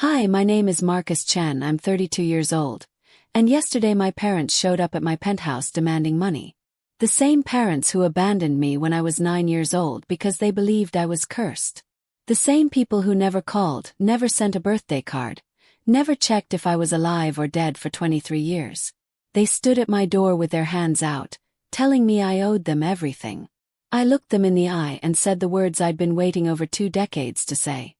Hi, my name is Marcus Chen. I'm 32 years old. And yesterday my parents showed up at my penthouse demanding money. The same parents who abandoned me when I was 9 years old because they believed I was cursed. The same people who never called, never sent a birthday card, never checked if I was alive or dead for 23 years. They stood at my door with their hands out, telling me I owed them everything. I looked them in the eye and said the words I'd been waiting over 2 decades to say.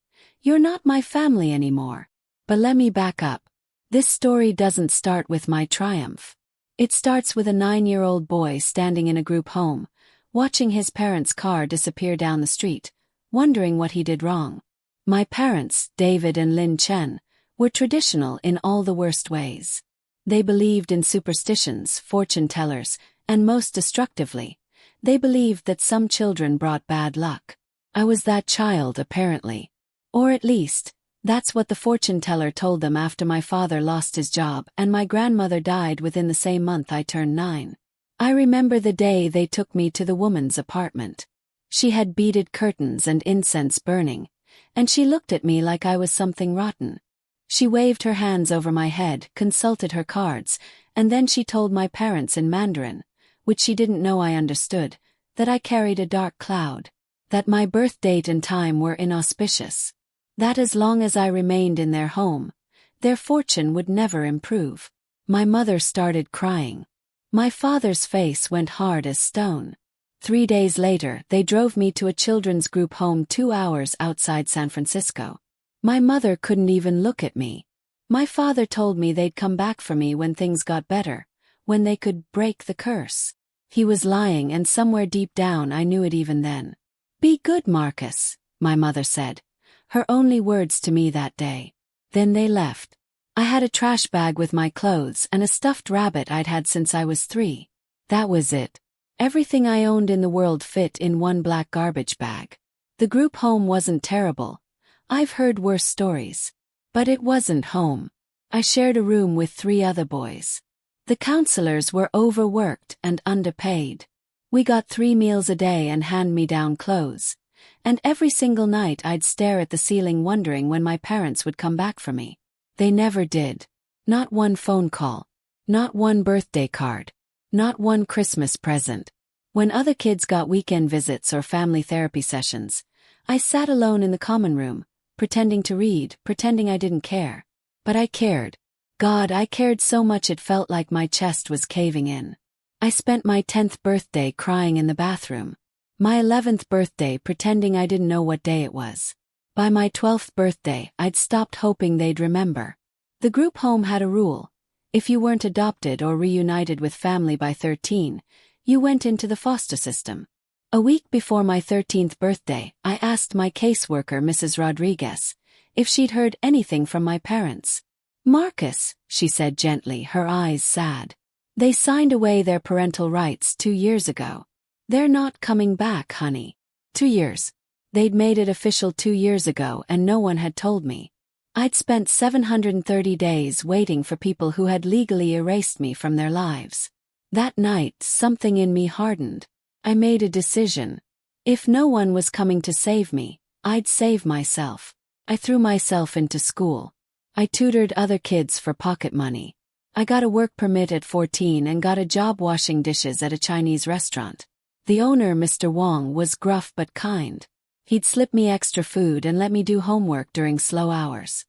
You're not my family anymore. But let me back up. This story doesn't start with my triumph. It starts with a 9-year-old boy standing in a group home, watching his parents' car disappear down the street, wondering what he did wrong. My parents, David and Lynn Chen, were traditional in all the worst ways. They believed in superstitions, fortune tellers, and most destructively, they believed that some children brought bad luck. I was that child, apparently. Or at least, that's what the fortune teller told them after my father lost his job and my grandmother died within the same month I turned 9. I remember the day they took me to the woman's apartment. She had beaded curtains and incense burning, and she looked at me like I was something rotten. She waved her hands over my head, consulted her cards, and then she told my parents in Mandarin, which she didn't know I understood, that I carried a dark cloud, that my birth date and time were inauspicious, that as long as I remained in their home, their fortune would never improve. My mother started crying. My father's face went hard as stone. 3 days later, they drove me to a children's group home 2 hours outside San Francisco. My mother couldn't even look at me. My father told me they'd come back for me when things got better, when they could break the curse. He was lying, and somewhere deep down I knew it even then. Be good, Marcus, my mother said, her only words to me that day. Then they left. I had a trash bag with my clothes and a stuffed rabbit I'd had since I was 3. That was it. Everything I owned in the world fit in one black garbage bag. The group home wasn't terrible. I've heard worse stories. But it wasn't home. I shared a room with 3 other boys. The counselors were overworked and underpaid. We got 3 meals a day and hand-me-down clothes. And every single night I'd stare at the ceiling wondering when my parents would come back for me. They never did. Not one phone call. Not one birthday card. Not one Christmas present. When other kids got weekend visits or family therapy sessions, I sat alone in the common room, pretending to read, pretending I didn't care. But I cared. God, I cared so much it felt like my chest was caving in. I spent my 10th birthday crying in the bathroom. My 11th birthday pretending I didn't know what day it was. By my 12th birthday, I'd stopped hoping they'd remember. The group home had a rule. If you weren't adopted or reunited with family by 13, you went into the foster system. A week before my 13th birthday, I asked my caseworker, Mrs. Rodriguez, if she'd heard anything from my parents. Marcus, she said gently, her eyes sad. They signed away their parental rights 2 years ago. They're not coming back, honey. 2 years. They'd made it official 2 years ago and no one had told me. I'd spent 730 days waiting for people who had legally erased me from their lives. That night, something in me hardened. I made a decision. If no one was coming to save me, I'd save myself. I threw myself into school. I tutored other kids for pocket money. I got a work permit at 14 and got a job washing dishes at a Chinese restaurant. The owner, Mr. Wong, was gruff but kind. He'd slip me extra food and let me do homework during slow hours.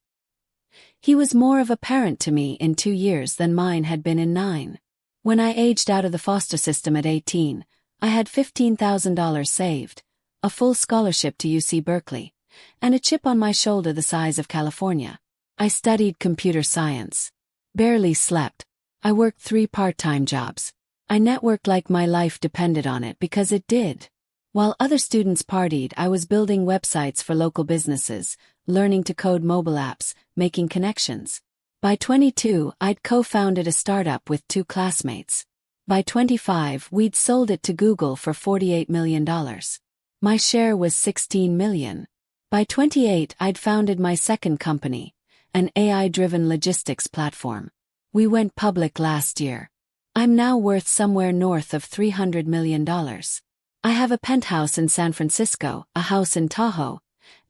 He was more of a parent to me in 2 years than mine had been in 9. When I aged out of the foster system at 18, I had $15,000 saved, a full scholarship to UC Berkeley, and a chip on my shoulder the size of California. I studied computer science. Barely slept. I worked 3 part-time jobs. I networked like my life depended on it because it did. While other students partied, I was building websites for local businesses, learning to code mobile apps, making connections. By 22, I'd co-founded a startup with 2 classmates. By 25, we'd sold it to Google for $48 million. My share was $16 million. By 28, I'd founded my second company, an AI-driven logistics platform. We went public last year. I'm now worth somewhere north of $300 million. I have a penthouse in San Francisco, a house in Tahoe,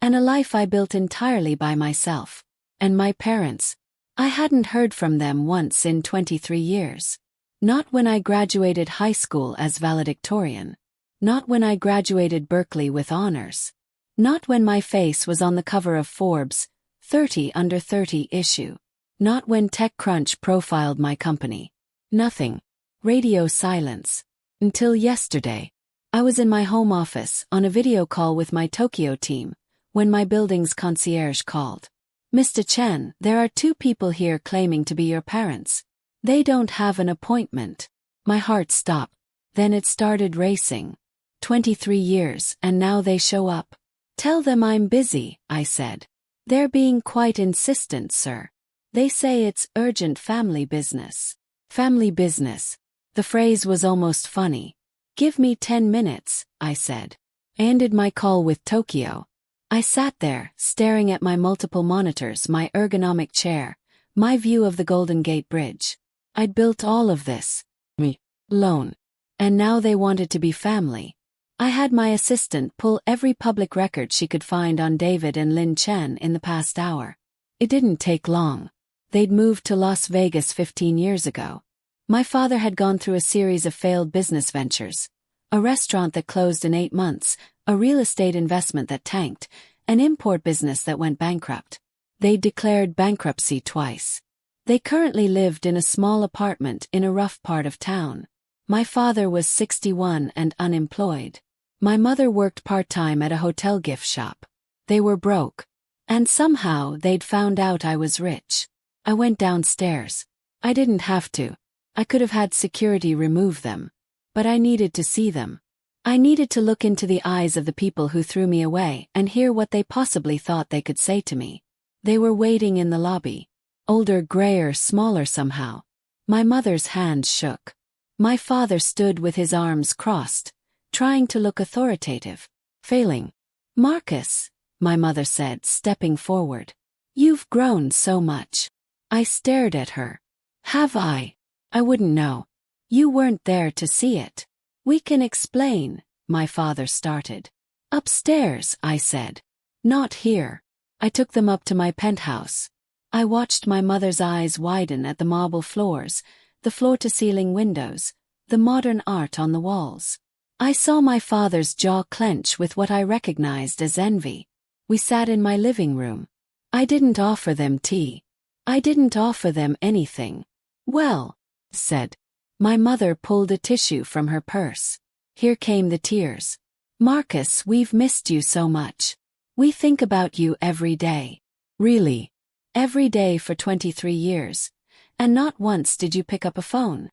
and a life I built entirely by myself. And my parents? I hadn't heard from them once in 23 years. Not when I graduated high school as valedictorian. Not when I graduated Berkeley with honors. Not when my face was on the cover of Forbes' 30 Under 30 issue. Not when TechCrunch profiled my company. Nothing. Radio silence. Until yesterday. I was in my home office on a video call with my Tokyo team when my building's concierge called. Mr. Chen, there are 2 people here claiming to be your parents. They don't have an appointment. My heart stopped. Then it started racing. 23 years, and now they show up. Tell them I'm busy, I said. They're being quite insistent, sir. They say it's urgent family business. Family business. The phrase was almost funny. Give me 10 minutes, I said. I ended my call with Tokyo. I sat there, staring at my multiple monitors, my ergonomic chair, my view of the Golden Gate Bridge. I'd built all of this. Me. Alone. And now they wanted to be family. I had my assistant pull every public record she could find on David and Lin Chen in the past hour. It didn't take long. They'd moved to Las Vegas 15 years ago. My father had gone through a series of failed business ventures. A restaurant that closed in 8 months, a real estate investment that tanked, an import business that went bankrupt. They declared bankruptcy twice. They currently lived in a small apartment in a rough part of town. My father was 61 and unemployed. My mother worked part-time at a hotel gift shop. They were broke. And somehow they'd found out I was rich. I went downstairs. I didn't have to. I could have had security remove them. But I needed to see them. I needed to look into the eyes of the people who threw me away and hear what they possibly thought they could say to me. They were waiting in the lobby. Older, grayer, smaller somehow. My mother's hand shook. My father stood with his arms crossed, trying to look authoritative. Failing. Marcus, my mother said, stepping forward. You've grown so much. I stared at her. Have I? I wouldn't know. You weren't there to see it. We can explain, my father started. Upstairs, I said. Not here. I took them up to my penthouse. I watched my mother's eyes widen at the marble floors, the floor-to-ceiling windows, the modern art on the walls. I saw my father's jaw clench with what I recognized as envy. We sat in my living room. I didn't offer them tea. I didn't offer them anything. Well, said. My mother pulled a tissue from her purse. Here came the tears. Marcus, we've missed you so much. We think about you every day. Really? Every day for 23 years. And not once did you pick up a phone.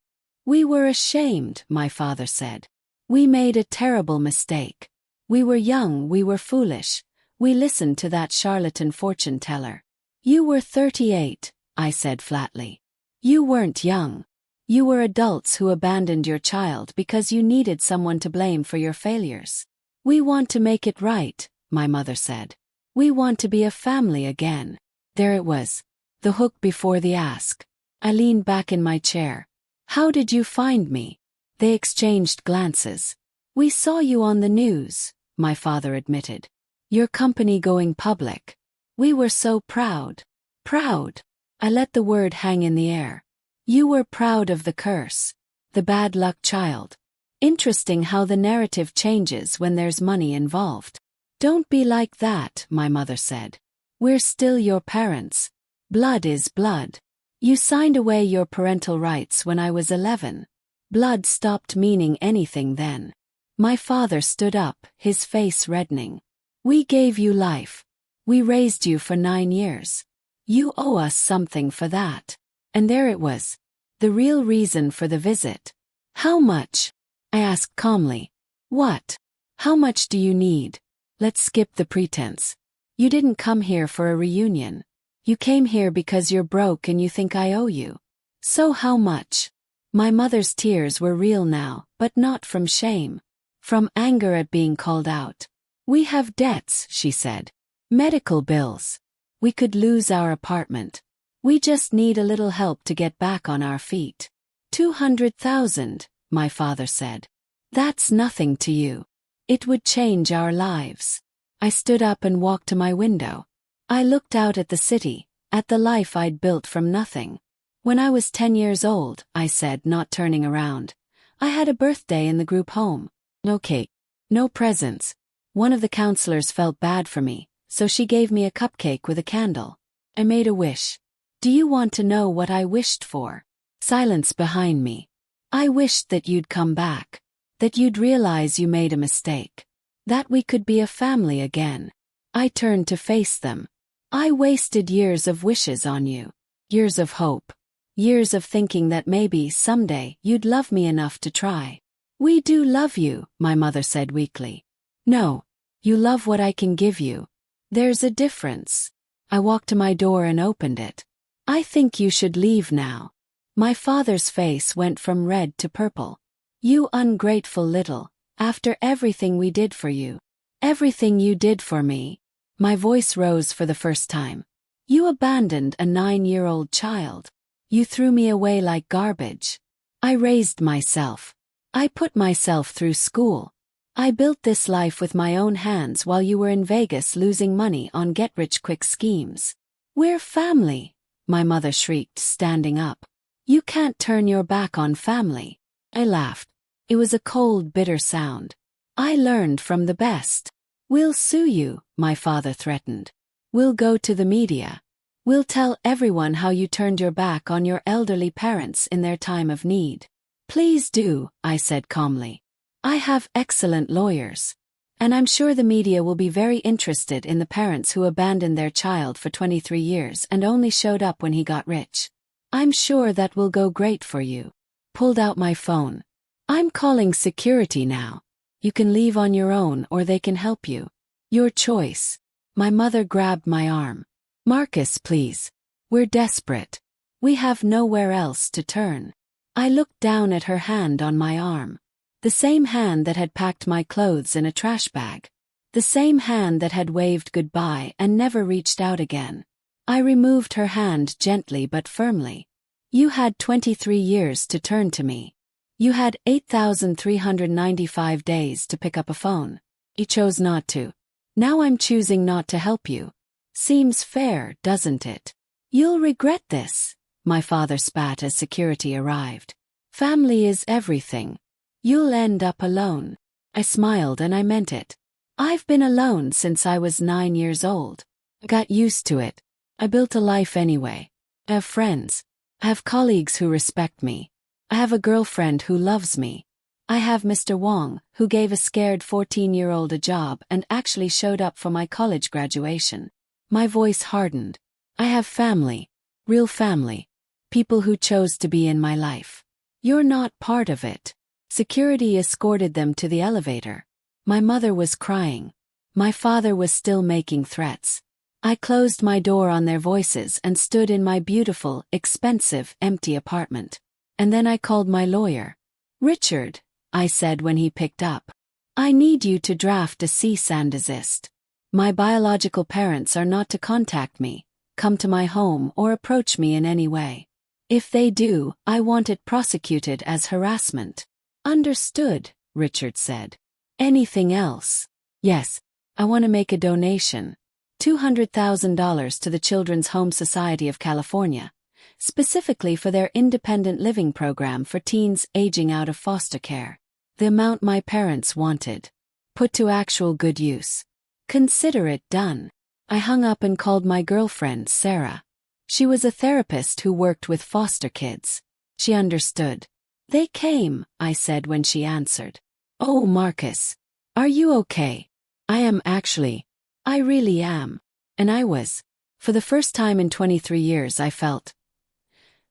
We were ashamed, my father said. We made a terrible mistake. We were young, we were foolish. We listened to that charlatan fortune teller. You were 38, I said flatly. You weren't young. You were adults who abandoned your child because you needed someone to blame for your failures. We want to make it right, my mother said. We want to be a family again. There it was. The hook before the ask. I leaned back in my chair. How did you find me? They exchanged glances. We saw you on the news, my father admitted. Your company going public. We were so proud. Proud. I let the word hang in the air. You were proud of the curse. The bad luck child. Interesting how the narrative changes when there's money involved. Don't be like that, my mother said. We're still your parents. Blood is blood. You signed away your parental rights when I was 11. Blood stopped meaning anything then. My father stood up, his face reddening. We gave you life. We raised you for 9 years. You owe us something for that. And there it was. The real reason for the visit. How much? I asked calmly. What? How much do you need? Let's skip the pretense. You didn't come here for a reunion. You came here because you're broke and you think I owe you. So how much? My mother's tears were real now, but not from shame. From anger at being called out. We have debts, she said. Medical bills. We could lose our apartment. We just need a little help to get back on our feet. 200,000, my father said. That's nothing to you. It would change our lives. I stood up and walked to my window. I looked out at the city, at the life I'd built from nothing. When I was 10 years old, I said, not turning around, I had a birthday in the group home. No cake. No presents. One of the counselors felt bad for me, so she gave me a cupcake with a candle. I made a wish. Do you want to know what I wished for? Silence behind me. I wished that you'd come back. That you'd realize you made a mistake. That we could be a family again. I turned to face them. I wasted years of wishes on you. Years of hope. Years of thinking that maybe someday you'd love me enough to try. We do love you, my mother said weakly. No. You love what I can give you. There's a difference. I walked to my door and opened it. I think you should leave now. My father's face went from red to purple. You ungrateful little, after everything we did for you. Everything you did for me. My voice rose for the first time. You abandoned a 9-year-old child. You threw me away like garbage. I raised myself. I put myself through school. I built this life with my own hands while you were in Vegas losing money on get-rich-quick schemes. We're family, my mother shrieked, standing up. You can't turn your back on family. I laughed. It was a cold, bitter sound. I learned from the best. We'll sue you, my father threatened. We'll go to the media. We'll tell everyone how you turned your back on your elderly parents in their time of need. Please do, I said calmly. I have excellent lawyers. And I'm sure the media will be very interested in the parents who abandoned their child for 23 years and only showed up when he got rich. I'm sure that will go great for you. Pulled out my phone. I'm calling security now. You can leave on your own or they can help you. Your choice. My mother grabbed my arm. Marcus, please. We're desperate. We have nowhere else to turn. I looked down at her hand on my arm. The same hand that had packed my clothes in a trash bag. The same hand that had waved goodbye and never reached out again. I removed her hand gently but firmly. You had 23 years to turn to me. You had 8,395 days to pick up a phone. You chose not to. Now I'm choosing not to help you. Seems fair, doesn't it? You'll regret this, my father spat as security arrived. Family is everything. You'll end up alone. I smiled and I meant it. I've been alone since I was 9 years old. I got used to it. I built a life anyway. I have friends. I have colleagues who respect me. I have a girlfriend who loves me. I have Mr. Wong, who gave a scared 14-year-old a job and actually showed up for my college graduation. My voice hardened. I have family. Real family. People who chose to be in my life. You're not part of it. Security escorted them to the elevator. My mother was crying. My father was still making threats. I closed my door on their voices and stood in my beautiful, expensive, empty apartment. And then I called my lawyer. Richard, I said when he picked up. I need you to draft a cease and desist. My biological parents are not to contact me, come to my home or approach me in any way. If they do, I want it prosecuted as harassment. Understood, Richard said. Anything else? Yes, I want to make a donation. $200,000 to the Children's Home Society of California, specifically for their independent living program for teens aging out of foster care. The amount my parents wanted. Put to actual good use. Consider it done. I hung up and called my girlfriend, Sarah. She was a therapist who worked with foster kids. She understood. They came, I said when she answered. Oh, Marcus. Are you okay? I am actually. I really am. And I was. For the first time in 23 years I felt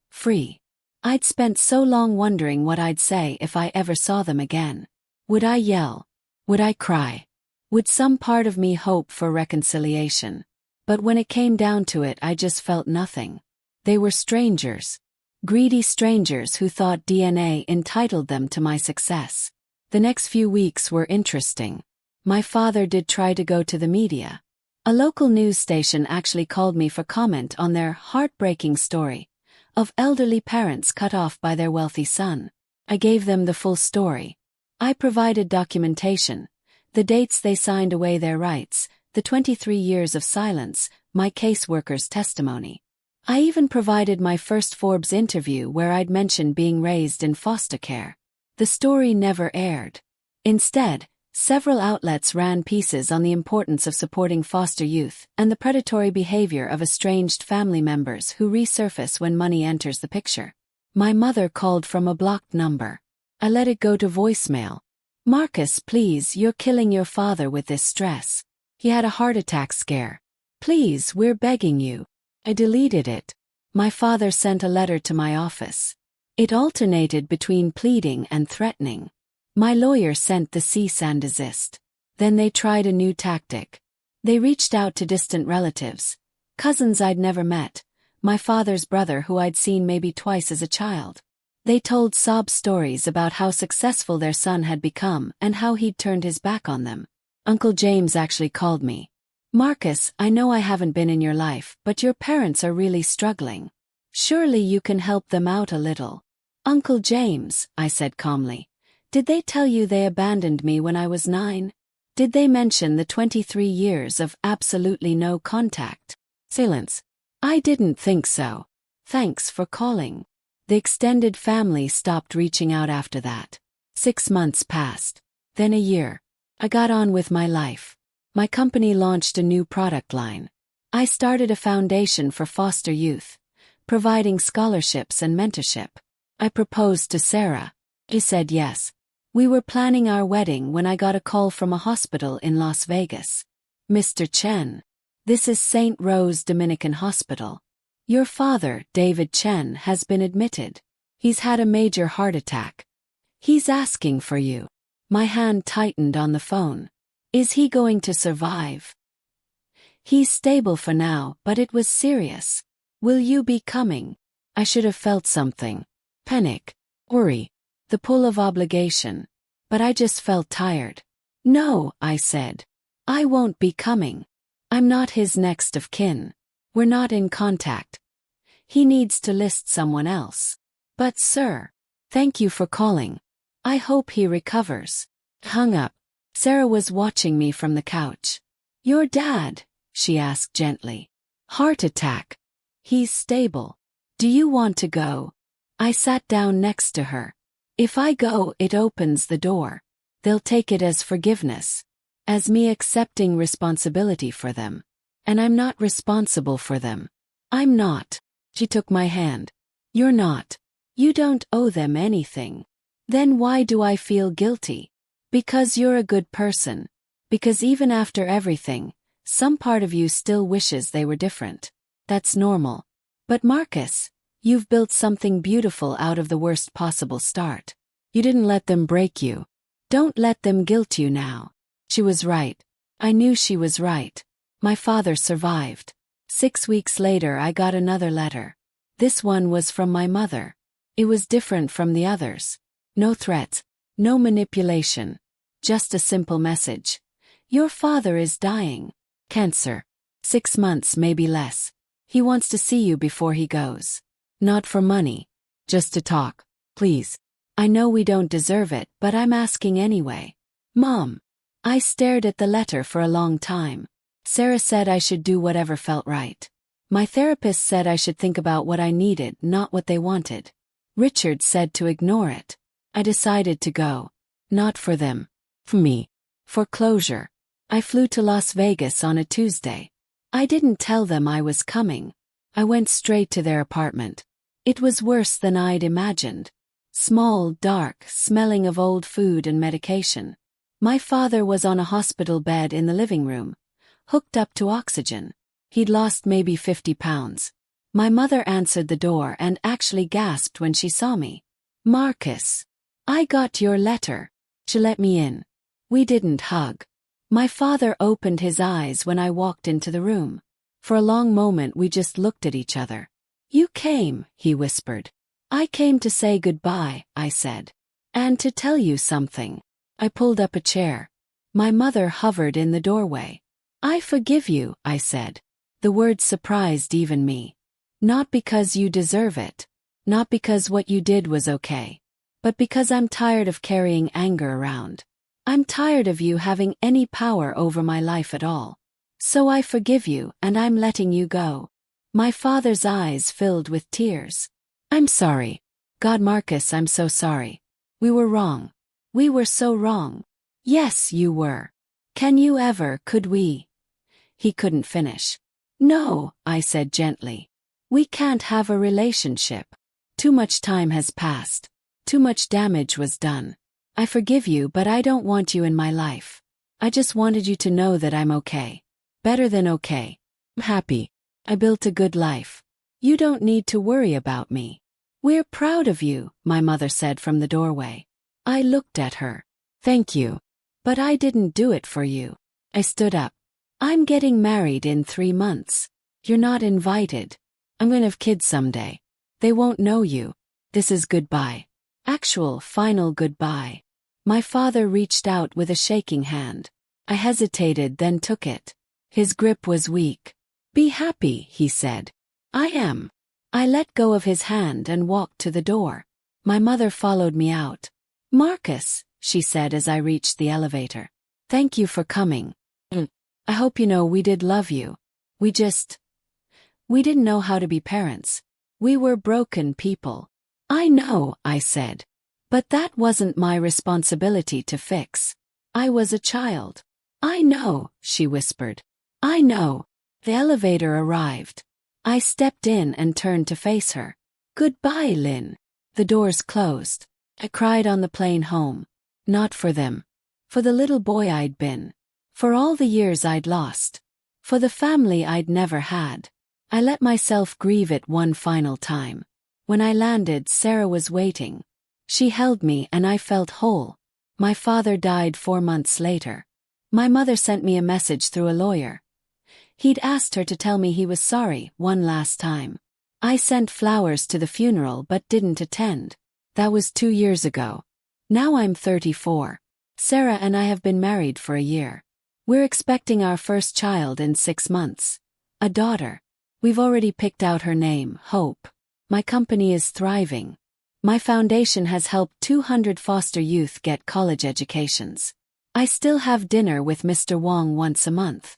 free. I'd spent so long wondering what I'd say if I ever saw them again. Would I yell? Would I cry? Would some part of me hope for reconciliation? But when it came down to it, I just felt nothing. They were strangers. Greedy strangers who thought DNA entitled them to my success. The next few weeks were interesting. My father did try to go to the media. A local news station actually called me for comment on their heartbreaking story of elderly parents cut off by their wealthy son. I gave them the full story. I provided documentation, the dates they signed away their rights, the 23 years of silence, my caseworker's testimony. I even provided my first Forbes interview where I'd mentioned being raised in foster care. The story never aired. Instead, several outlets ran pieces on the importance of supporting foster youth and the predatory behavior of estranged family members who resurface when money enters the picture. My mother called from a blocked number. I let it go to voicemail. "Marcus, please, you're killing your father with this stress. He had a heart attack scare. Please, we're begging you." I deleted it. My father sent a letter to my office. It alternated between pleading and threatening. My lawyer sent the cease and desist. Then they tried a new tactic. They reached out to distant relatives, cousins I'd never met, my father's brother who I'd seen maybe twice as a child. They told sob stories about how successful their son had become and how he'd turned his back on them. Uncle James actually called me. "Marcus, I know I haven't been in your life, but your parents are really struggling. Surely you can help them out a little." "Uncle James," I said calmly, "did they tell you they abandoned me when I was 9? Did they mention the 23 years of absolutely no contact?" Silence. "I didn't think so. Thanks for calling." The extended family stopped reaching out after that. 6 months passed. Then a year. I got on with my life. My company launched a new product line. I started a foundation for foster youth, providing scholarships and mentorship. I proposed to Sarah. She said yes. We were planning our wedding when I got a call from a hospital in Las Vegas. "Mr. Chen, this is St. Rose Dominican Hospital. Your father, David Chen, has been admitted. He's had a major heart attack. He's asking for you." My hand tightened on the phone. "Is he going to survive?" "He's stable for now, but it was serious. Will you be coming?" I should have felt something. Panic. Worry. The pull of obligation. But I just felt tired. "No," I said. "I won't be coming. I'm not his next of kin. We're not in contact. He needs to list someone else." "But sir, thank you for calling. I hope he recovers." Hung up. Sarah was watching me from the couch. "Your dad?" she asked gently. "Heart attack. He's stable. Do you want to go?" I sat down next to her. "If I go, it opens the door. They'll take it as forgiveness, as me accepting responsibility for them. And I'm not responsible for them. I'm not." She took my hand. "You're not. You don't owe them anything. Then why do I feel guilty?" "Because you're a good person. Because even after everything, some part of you still wishes they were different. That's normal. But Marcus, you've built something beautiful out of the worst possible start. You didn't let them break you. Don't let them guilt you now." She was right. I knew she was right. My father survived. 6 weeks later I got another letter. This one was from my mother. It was different from the others. No threats. No manipulation. Just a simple message. "Your father is dying. Cancer. 6 months, maybe less. He wants to see you before he goes. Not for money. Just to talk. Please. I know we don't deserve it, but I'm asking anyway." "Mom." I stared at the letter for a long time. Sarah said I should do whatever felt right. My therapist said I should think about what I needed, not what they wanted. Richard said to ignore it. I decided to go. Not for them. For me. For closure. I flew to Las Vegas on a Tuesday. I didn't tell them I was coming. I went straight to their apartment. It was worse than I'd imagined. Small, dark, smelling of old food and medication. My father was on a hospital bed in the living room, hooked up to oxygen. He'd lost maybe 50 pounds. My mother answered the door and actually gasped when she saw me. "Marcus, I got your letter." She let me in. We didn't hug. My father opened his eyes when I walked into the room. For a long moment we just looked at each other. "You came," he whispered. "I came to say goodbye," I said. "And to tell you something." I pulled up a chair. My mother hovered in the doorway. "I forgive you," I said. The word surprised even me. Not because you deserve it. Not because what you did was okay. But because I'm tired of carrying anger around. I'm tired of you having any power over my life at all. So I forgive you and I'm letting you go. My father's eyes filled with tears. I'm sorry. God, Marcus, I'm so sorry. We were wrong. We were so wrong. Yes, you were. Could we? He couldn't finish. No, I said gently. We can't have a relationship. Too much time has passed. Too much damage was done. I forgive you, but I don't want you in my life. I just wanted you to know that I'm okay. Better than okay. I'm happy. I built a good life. You don't need to worry about me. We're proud of you, my mother said from the doorway. I looked at her. Thank you. But I didn't do it for you. I stood up. I'm getting married in 3 months. You're not invited. I'm gonna have kids someday. They won't know you. This is goodbye. Actual, final goodbye. My father reached out with a shaking hand. I hesitated, then took it. His grip was weak. Be happy, he said. I am. I let go of his hand and walked to the door. My mother followed me out. Marcus, she said as I reached the elevator. Thank you for coming. I hope you know we did love you. We didn't know how to be parents. We were broken people. I know, I said. But that wasn't my responsibility to fix. I was a child. I know, she whispered. I know. The elevator arrived. I stepped in and turned to face her. Goodbye, Lynn. The doors closed. I cried on the plane home. Not for them. For the little boy I'd been. For all the years I'd lost. For the family I'd never had. I let myself grieve it one final time. When I landed, Sarah was waiting. She held me and I felt whole. My father died 4 months later. My mother sent me a message through a lawyer. He'd asked her to tell me he was sorry one last time. I sent flowers to the funeral but didn't attend. That was 2 years ago. Now I'm 34. Sarah and I have been married for a year. We're expecting our first child in 6 months. A daughter. We've already picked out her name, Hope. My company is thriving. My foundation has helped 200 foster youth get college educations. I still have dinner with Mr. Wong once a month.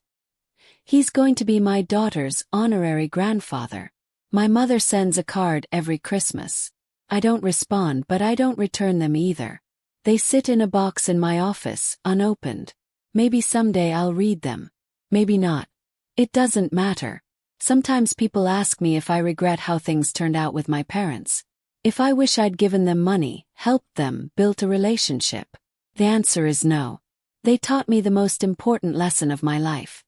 He's going to be my daughter's honorary grandfather. My mother sends a card every Christmas. I don't respond, but I don't return them either. They sit in a box in my office, unopened. Maybe someday I'll read them. Maybe not. It doesn't matter. Sometimes people ask me if I regret how things turned out with my parents. If I wish I'd given them money, helped them, built a relationship. The answer is no. They taught me the most important lesson of my life.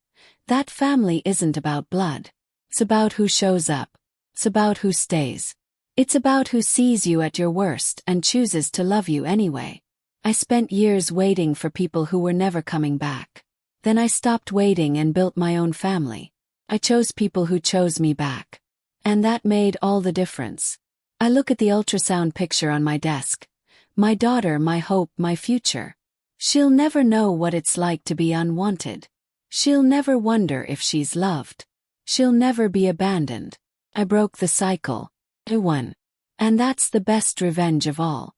That family isn't about blood. It's about who shows up. It's about who stays. It's about who sees you at your worst and chooses to love you anyway. I spent years waiting for people who were never coming back. Then I stopped waiting and built my own family. I chose people who chose me back. And that made all the difference. I look at the ultrasound picture on my desk. My daughter, my hope, my future. She'll never know what it's like to be unwanted. She'll never wonder if she's loved. She'll never be abandoned. I broke the cycle. I won. And that's the best revenge of all.